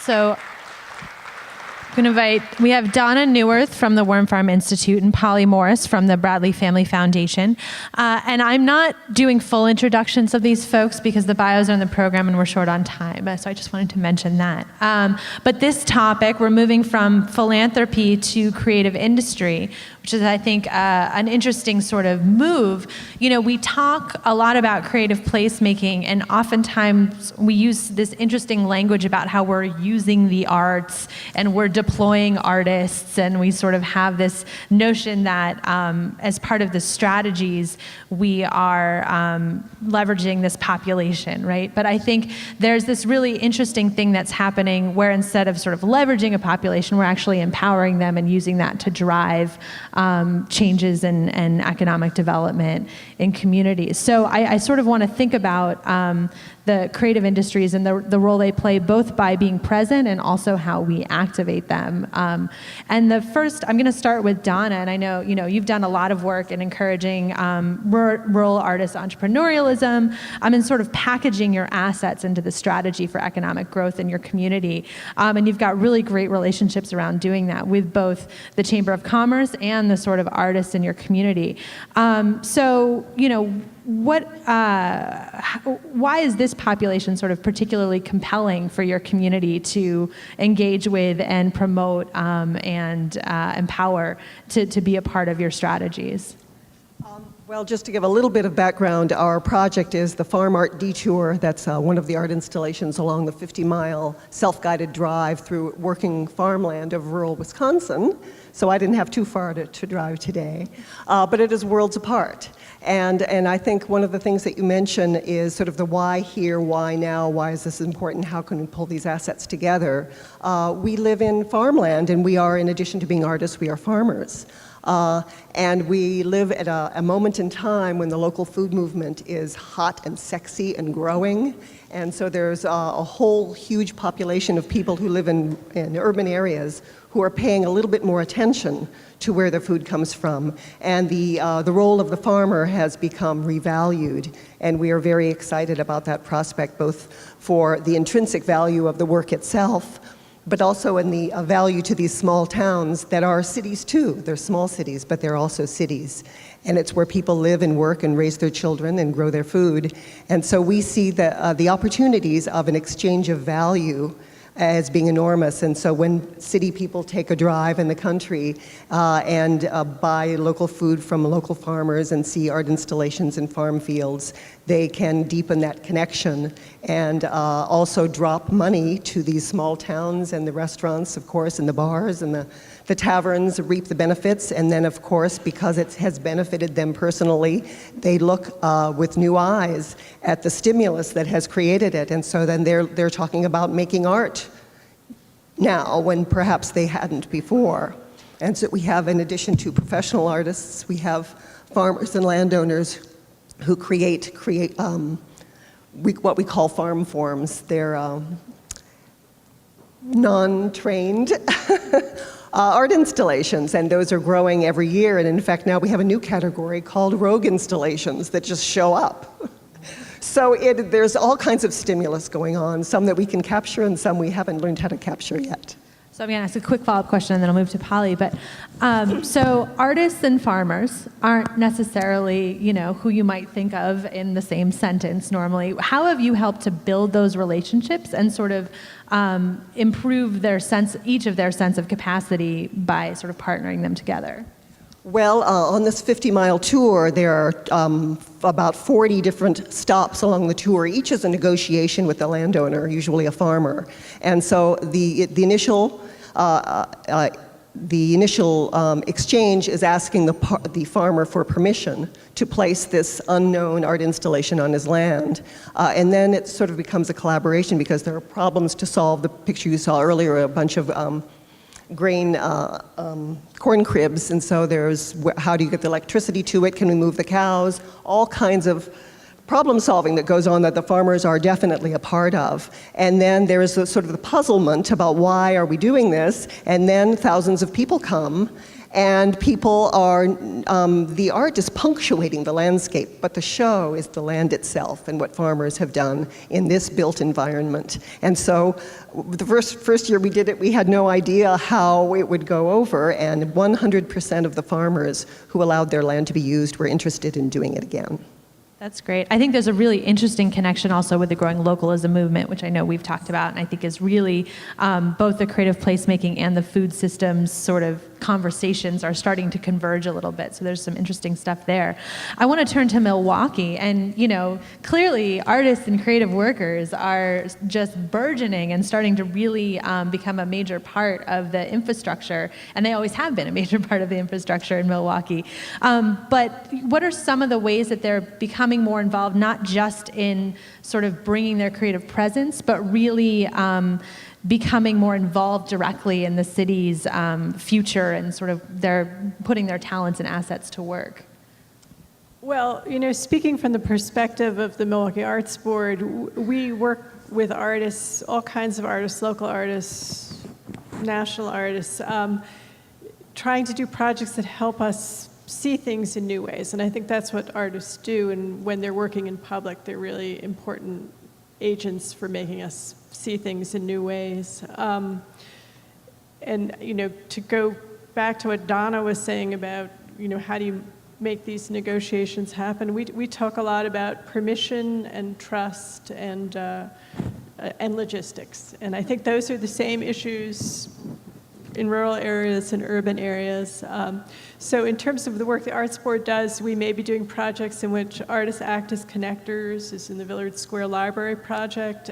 So I'm going to invite, we have Donna Neuwirth from the Wormfarm Institute and Polly Morris from the Bradley Family Foundation. And I'm not doing full introductions of these folks because the bios are in the program and we're short on time. So I just wanted to mention that. But this topic, we're moving from philanthropy to creative industry, which is, I think, an interesting sort of move. You know, we talk a lot about creative placemaking, and oftentimes we use this interesting language about how we're using the arts and we're deploying artists, and we sort of have this notion that as part of the strategies, we are leveraging this population, right? But I think there's this really interesting thing that's happening where instead of sort of leveraging a population, we're actually empowering them and using that to drive changes in economic development in communities. So I sort of want to think about the creative industries and the role they play, both by being present and also how we activate them. And the first, I'm going to start with Donna, and I know you've done a lot of work in encouraging rural artist entrepreneurialism, and sort of packaging your assets into the strategy for economic growth in your community. And you've got really great relationships around doing that with both the Chamber of Commerce and the sort of artists in your community. So, why is this population sort of particularly compelling for your community to engage with and promote and empower to be a part of your strategies? Well, just to give a little bit of background, our project is the Farm Art Detour. That's one of the art installations along the 50-mile self-guided drive through working farmland of rural Wisconsin. So I didn't have too far to drive today, but it is worlds apart. And I think one of the things that you mentioned is sort of the why here, why now, why is this important, how can we pull these assets together? We live in farmland, and we are, in addition to being artists, we are farmers. And we live at a moment in time when the local food movement is hot and sexy and growing. And so there's a whole huge population of people who live in urban areas who are paying a little bit more attention to where their food comes from. And the role of the farmer has become revalued. And we are very excited about that prospect, both for the intrinsic value of the work itself, but also in the value to these small towns that are cities too. They're small cities, but they're also cities. And it's where people live and work and raise their children and grow their food. And so we see the opportunities of an exchange of value as being enormous. And so when city people take a drive in the country and buy local food from local farmers and see art installations in farm fields, they can deepen that connection and also drop money to these small towns and the restaurants, of course, and the bars and the taverns, reap the benefits. And then, of course, because it has benefited them personally, they look with new eyes at the stimulus that has created it. And so then they're talking about making art now when perhaps they hadn't before. And so we have, in addition to professional artists, we have farmers and landowners who create what we call farm forms. They're non-trained art installations, and those are growing every year. And in fact, now we have a new category called rogue installations that just show up. So there's all kinds of stimulus going on, some that we can capture and some we haven't learned how to capture yet. So I'm going to ask a quick follow-up question and then I'll move to Polly. But so artists and farmers aren't necessarily, who you might think of in the same sentence normally. How have you helped to build those relationships and sort of improve each of their sense of capacity by sort of partnering them together? Well, on this 50-mile tour, there are about 40 different stops along the tour. Each is a negotiation with the landowner, usually a farmer. And so the initial exchange is asking the farmer for permission to place this unknown art installation on his land. And then it sort of becomes a collaboration because there are problems to solve. The picture you saw earlier, a bunch of grain corn cribs, and so there's how do you get the electricity to it? Can we move the cows? All kinds of problem solving that goes on that the farmers are definitely a part of. And then there is sort of the puzzlement about why are we doing this, and then thousands of people come And people are, the art is punctuating the landscape, but the show is the land itself and what farmers have done in this built environment. And so the first year we did it, we had no idea how it would go over, and 100% of the farmers who allowed their land to be used were interested in doing it again. That's great. I think there's a really interesting connection also with the growing localism movement, which I know we've talked about, and I think is really both the creative placemaking and the food systems sort of conversations are starting to converge a little bit. So there's some interesting stuff there. I want to turn to Milwaukee, and clearly artists and creative workers are just burgeoning and starting to really become a major part of the infrastructure, and they always have been a major part of the infrastructure in Milwaukee. But what are some of the ways that they're becoming more involved, not just in sort of bringing their creative presence, but really becoming more involved directly in the city's future, and sort of they're putting their talents and assets to work? Well, speaking from the perspective of the Milwaukee Arts Board, we work with artists, all kinds of artists, local artists, national artists, trying to do projects that help us see things in new ways. And I think that's what artists do, and when they're working in public, they're really important agents for making us see things in new ways. And to go back to what Donna was saying about, how do you make these negotiations happen, we talk a lot about permission and trust and logistics. And I think those are the same issues in rural areas and urban areas. So in terms of the work the Arts Board does, we may be doing projects in which artists act as connectors, as in the Villard Square Library project,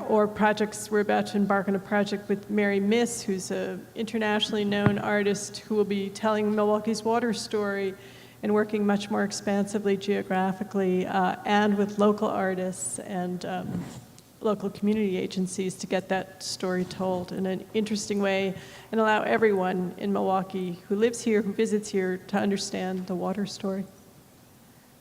or projects, we're about to embark on a project with Mary Miss, who's an internationally known artist who will be telling Milwaukee's water story and working much more expansively geographically, and with local artists and local community agencies to get that story told in an interesting way and allow everyone in Milwaukee who lives here, who visits here, to understand the water story.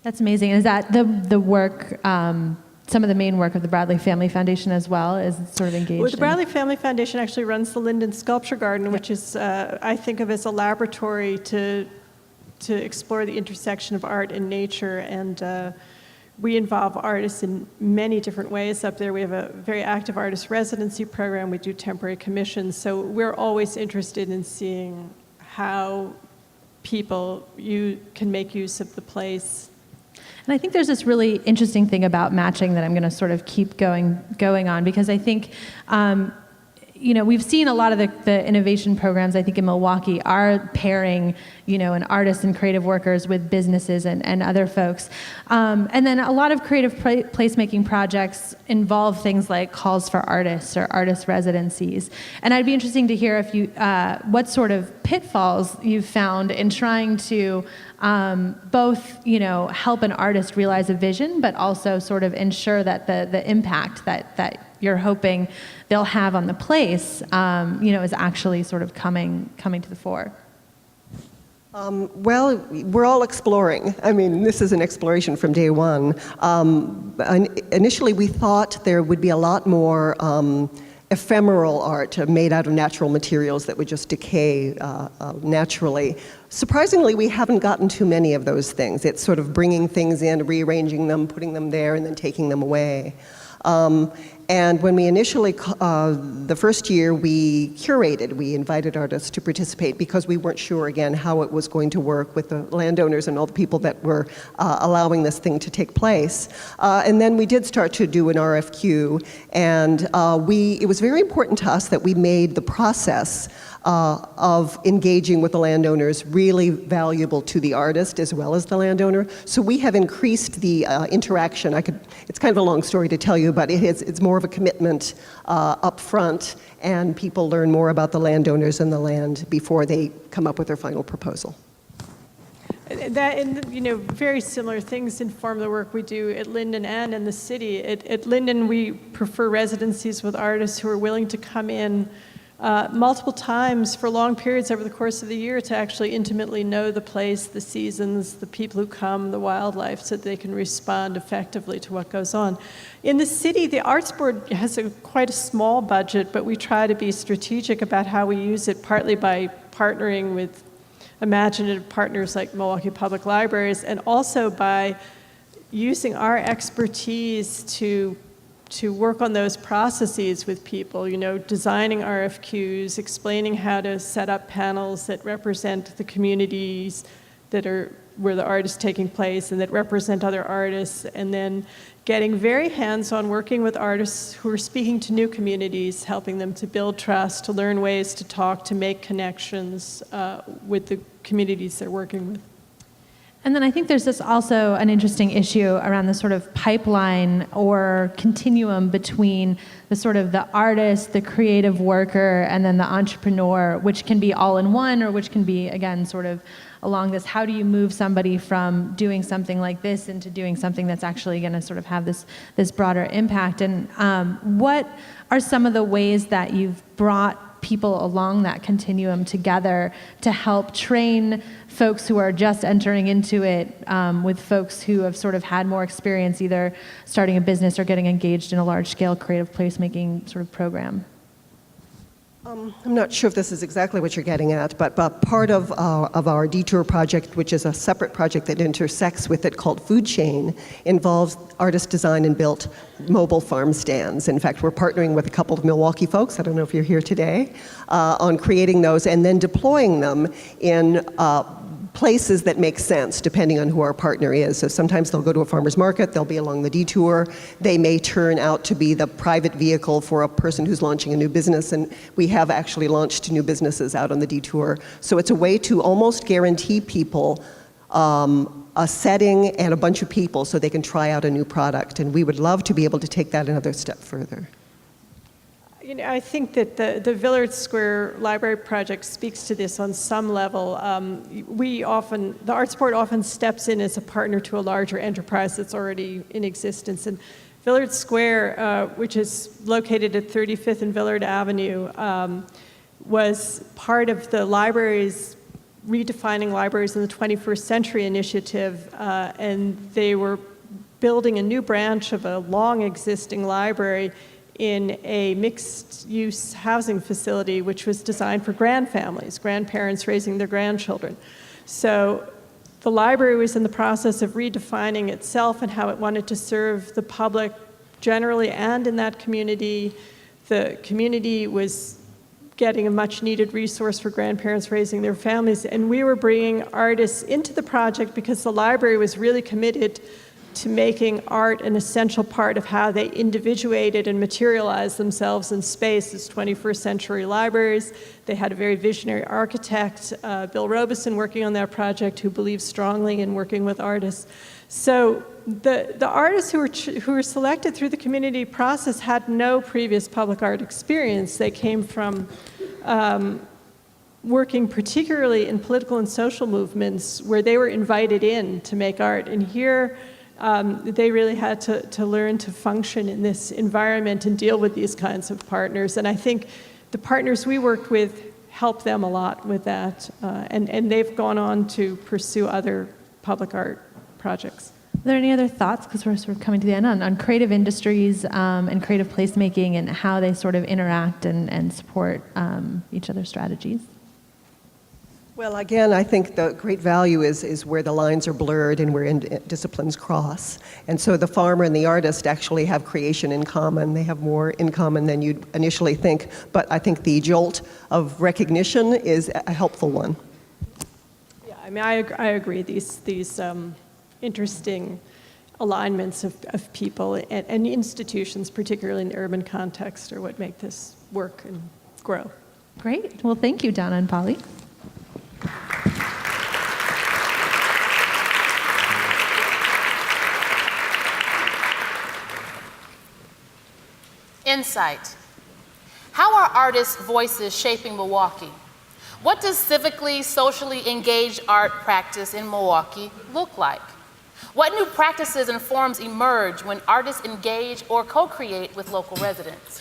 That's amazing. Is that the work, some of the main work of the Bradley Family Foundation as well, is sort of engaged? Well, the Bradley Family Foundation actually runs the Linden Sculpture Garden, Yep. which is, I think of as a laboratory to explore the intersection of art and nature, and we involve artists in many different ways up there. We have a very active artist residency program. We do temporary commissions. So we're always interested in seeing how people can make use of the place. And I think there's this really interesting thing about matching that I'm going to sort of keep going on, because I think we've seen a lot of the innovation programs, I think, in Milwaukee are pairing, an artists and creative workers with businesses and other folks. And then a lot of creative placemaking projects involve things like calls for artists or artist residencies. And I'd be interested to hear if what sort of pitfalls you've found in trying to both, help an artist realize a vision, but also sort of ensure that the impact that you're hoping they'll have on the place, is actually sort of coming to the fore. Well, we're all exploring. I mean, this is an exploration from day one. Initially, we thought there would be a lot more ephemeral art made out of natural materials that would just decay naturally. Surprisingly, we haven't gotten too many of those things. It's sort of bringing things in, rearranging them, putting them there, and then taking them away. And when we initially, the first year we curated, we invited artists to participate because we weren't sure, again, how it was going to work with the landowners and all the people that were allowing this thing to take place. And then we did start to do an RFQ, and it was very important to us that we made the process of engaging with the landowners really valuable to the artist as well as the landowner. So we have increased the interaction. It's kind of a long story to tell you, but it's more of a commitment up front, and people learn more about the landowners and the land before they come up with their final proposal. That, and very similar things inform the work we do at Linden and in the city. At Linden, we prefer residencies with artists who are willing to come in multiple times for long periods over the course of the year to actually intimately know the place, the seasons, the people who come, the wildlife, so that they can respond effectively to what goes on. In the city, the Arts Board has quite a small budget, but we try to be strategic about how we use it, partly by partnering with imaginative partners like Milwaukee Public Libraries, and also by using our expertise to work on those processes with people, designing RFQs, explaining how to set up panels that represent the communities that are where the art is taking place and that represent other artists, and then getting very hands-on, working with artists who are speaking to new communities, helping them to build trust, to learn ways to talk, to make connections with the communities they're working with. And then I think there's this also an interesting issue around the sort of pipeline or continuum between the sort of the artist, the creative worker, and then the entrepreneur, which can be all in one, or which can be, again, sort of along this, how do you move somebody from doing something like this into doing something that's actually going to sort of have this broader impact? And what are some of the ways that you've brought people along that continuum together to help train folks who are just entering into it with folks who have sort of had more experience either starting a business or getting engaged in a large-scale creative placemaking sort of program? I'm not sure if this is exactly what you're getting at, but part of our Detour project, which is a separate project that intersects with it called Food Chain, involves artist design and built mobile farm stands. In fact, we're partnering with a couple of Milwaukee folks, I don't know if you're here today, on creating those and then deploying them in places that make sense depending on who our partner is. So sometimes they'll go to a farmer's market, they'll be along the detour, they may turn out to be the private vehicle for a person who's launching a new business, and we have actually launched new businesses out on the detour. So it's a way to almost guarantee people a setting and a bunch of people so they can try out a new product, and we would love to be able to take that another step further. I think that the Villard Square Library Project speaks to this on some level. The Arts Board often steps in as a partner to a larger enterprise that's already in existence. And Villard Square, which is located at 35th and Villard Avenue, was part of the libraries, Redefining Libraries in the 21st Century initiative, and they were building a new branch of a long existing library in a mixed-use housing facility which was designed for grandparents raising their grandchildren. So the library was in the process of redefining itself and how it wanted to serve the public generally and in that community. The community was getting a much-needed resource for grandparents raising their families, and we were bringing artists into the project because the library was really committed to making art an essential part of how they individuated and materialized themselves in space as 21st century libraries. They had a very visionary architect, Bill Robeson, working on that project, who believes strongly in working with artists. So the artists who were selected through the community process had no previous public art experience. They came from working particularly in political and social movements where they were invited in to make art. And here, they really had to learn to function in this environment and deal with these kinds of partners. And I think the partners we worked with helped them a lot with that. And they've gone on to pursue other public art projects. Are there any other thoughts, because we're sort of coming to the end, on creative industries and creative placemaking and how they sort of interact and support each other's strategies? Well, again, I think the great value is where the lines are blurred and where disciplines cross. And so the farmer and the artist actually have creation in common. They have more in common than you'd initially think. But I think the jolt of recognition is a helpful one. Yeah, I mean, I agree. These interesting alignments of people and institutions, particularly in the urban context, are what make this work and grow. Great. Well, thank you, Donna and Polly. Insight. How are artists' voices shaping Milwaukee? What does civically, socially engaged art practice in Milwaukee look like? What new practices and forms emerge when artists engage or co-create with local residents?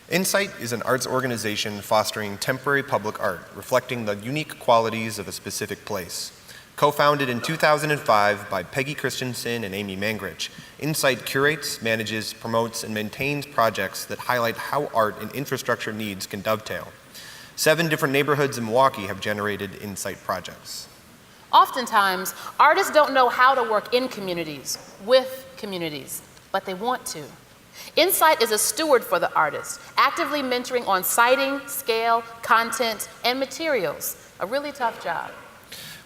Insight is an arts organization fostering temporary public art, reflecting the unique qualities of a specific place. Co-founded in 2005 by Peggy Christensen and Amy Mangrich, Insight curates, manages, promotes, and maintains projects that highlight how art and infrastructure needs can dovetail. 7 different neighborhoods in Milwaukee have generated Insight projects. Oftentimes, artists don't know how to work in communities, with communities, but they want to. Insight is a steward for the artist, actively mentoring on siting, scale, content, and materials. A really tough job.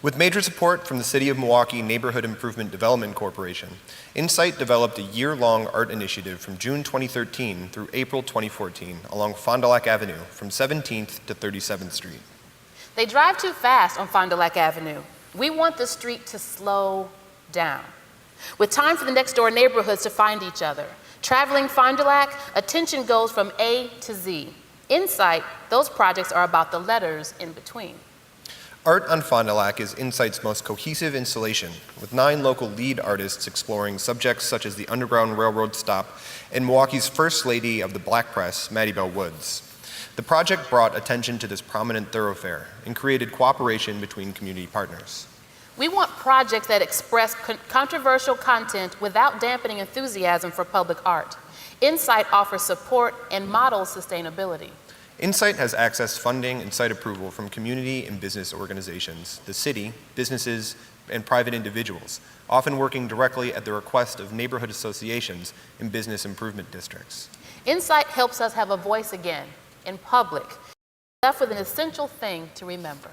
With major support from the City of Milwaukee Neighborhood Improvement Development Corporation, Insight developed a year-long art initiative from June 2013 through April 2014 along Fond du Lac Avenue from 17th to 37th Street. They drive too fast on Fond du Lac Avenue. We want the street to slow down. With time for the next-door neighborhoods to find each other. Traveling Fond du Lac, attention goes from A to Z. Insight, those projects are about the letters in between. Art on Fond du Lac is Insight's most cohesive installation, with 9 local lead artists exploring subjects such as the Underground Railroad stop and Milwaukee's First Lady of the Black Press, Maddie Bell Woods. The project brought attention to this prominent thoroughfare and created cooperation between community partners. We want projects that express controversial content without dampening enthusiasm for public art. Insight offers support and models sustainability. Insight has accessed funding and site approval from community and business organizations, the city, businesses, and private individuals, often working directly at the request of neighborhood associations and business improvement districts. Insight helps us have a voice again, in public, left with an essential thing to remember.